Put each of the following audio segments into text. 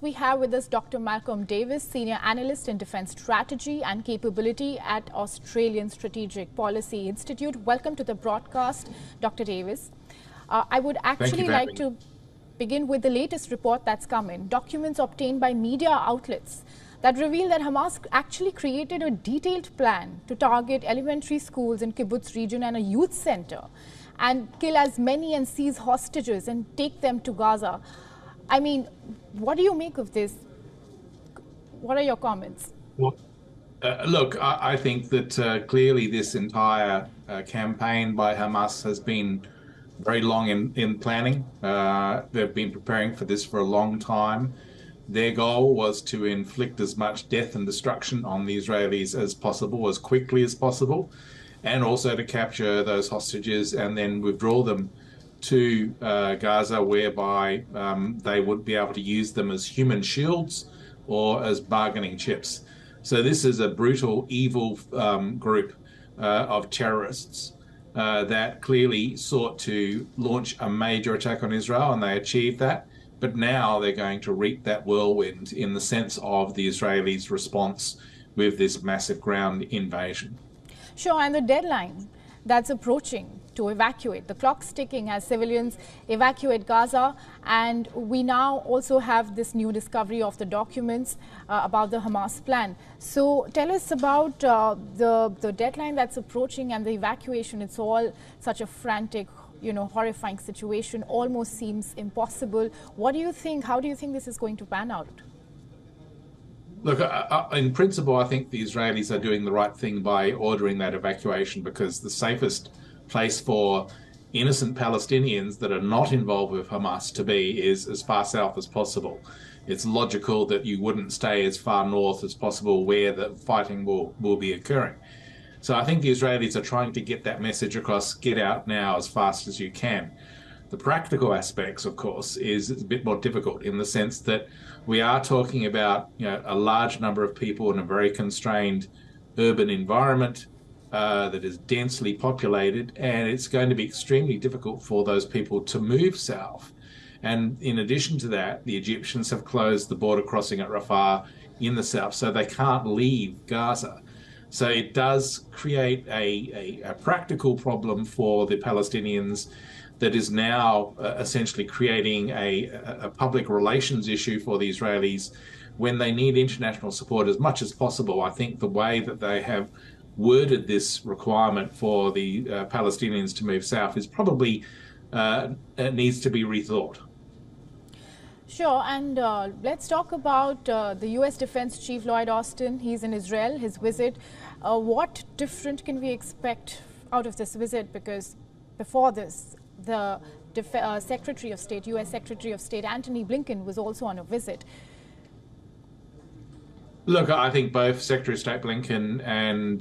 Next, we have with us Dr. Malcolm Davis, Senior Analyst in Defence Strategy and Capability at Australian Strategic Policy Institute. Welcome to the broadcast, Dr. Davis. I would actually like to begin with the latest report that's come in. Documents obtained by media outlets that reveal that Hamas actually created a detailed plan to target elementary schools in Kibbutz region and a youth center and kill as many and seize hostages and take them to Gaza. I mean, what do you make of this? What are your comments? Well, look, I think that clearly this entire campaign by Hamas has been very long in planning. They've been preparing for this for a long time. Their goal was to inflict as much death and destruction on the Israelis as possible, as quickly as possible, and also to capture those hostages and then withdraw them to Gaza, whereby they would be able to use them as human shields or as bargaining chips. So this is a brutal, evil group of terrorists that clearly sought to launch a major attack on Israel, and they achieved that. But now they're going to reap that whirlwind in the sense of the Israelis' response with this massive ground invasion. Sure, and the deadline that's approaching to evacuate. The clock's ticking as civilians evacuate Gaza, and we now also have this new discovery of the documents about the Hamas plan. So tell us about the deadline that's approaching and the evacuation. It's all such a frantic, horrifying situation, almost seems impossible. What do you think? How do you think this is going to pan out? Look, in principle, I think the Israelis are doing the right thing by ordering that evacuation, because the safest place for innocent Palestinians that are not involved with Hamas to be is as far south as possible. It's logical that you wouldn't stay as far north as possible where the fighting will be occurring. So I think the Israelis are trying to get that message across, get out now as fast as you can. The practical aspects, of course, is a bit more difficult in the sense that we are talking about a large number of people in a very constrained urban environment that is densely populated, and it's going to be extremely difficult for those people to move south. And in addition to that, the Egyptians have closed the border crossing at Rafah in the south, so they can't leave Gaza. So it does create a practical problem for the Palestinians that is now essentially creating a public relations issue for the Israelis when they need international support as much as possible. I think the way that they have worded this requirement for the Palestinians to move south is probably needs to be rethought. Sure, and let's talk about the U.S. Defense Chief Lloyd Austin. He's in Israel, his visit. What different can we expect out of this visit? Because before this, the Secretary of State, U.S. Secretary of State Antony Blinken was also on a visit. Look, I think both Secretary of State Blinken and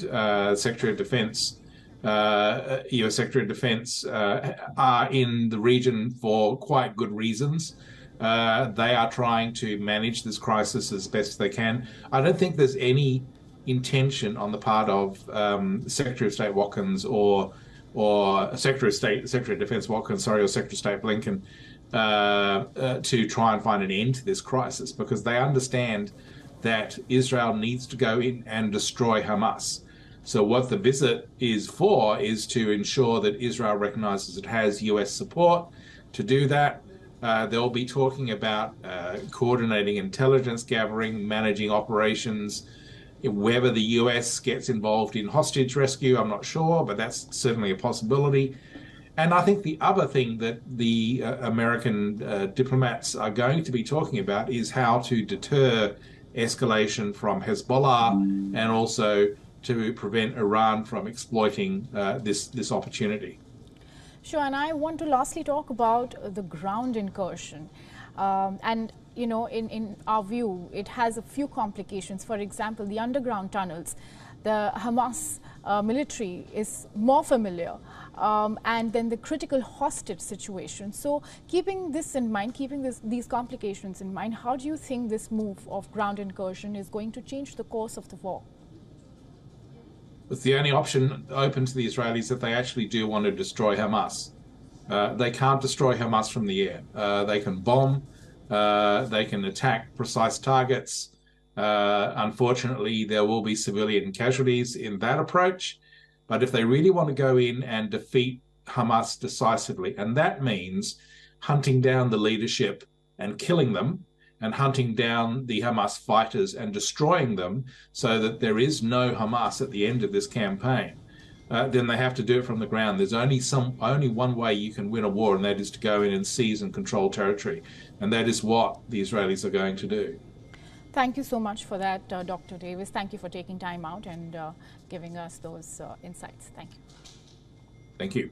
Secretary of Defense, U.S. Secretary of Defense, are in the region for quite good reasons. They are trying to manage this crisis as best they can. I don't think there's any intention on the part of Secretary of State Watkins or Secretary of Defense Watkins, or Secretary of State Blinken, to try and find an end to this crisis, because they understand that Israel needs to go in and destroy Hamas. So what the visit is for is to ensure that Israel recognizes it has US support to do that. They'll be talking about coordinating intelligence gathering, managing operations. Whether the US gets involved in hostage rescue, I'm not sure, but that's certainly a possibility. And I think the other thing that the American diplomats are going to be talking about is how to deter escalation from Hezbollah and also to prevent Iran from exploiting this opportunity. Sure, and I want to lastly talk about the ground incursion. And in our view, it has a few complications. For example, the underground tunnels. The Hamas military is more familiar, and then the critical hostage situation. So keeping this in mind, keeping these complications in mind, how do you think this move of ground incursion is going to change the course of the war? It's the only option open to the Israelis if they actually do want to destroy Hamas. They can't destroy Hamas from the air. They can bomb, They can attack precise targets. Unfortunately, there will be civilian casualties in that approach. But if they really want to go in and defeat Hamas decisively, and that means hunting down the leadership and killing them, and hunting down the Hamas fighters and destroying them so that there is no Hamas at the end of this campaign, then they have to do it from the ground. There's only one way you can win a war, and that is to go in and seize and control territory. And that is what the Israelis are going to do. Thank you so much for that, Dr. Davis. Thank you for taking time out and giving us those insights. Thank you. Thank you.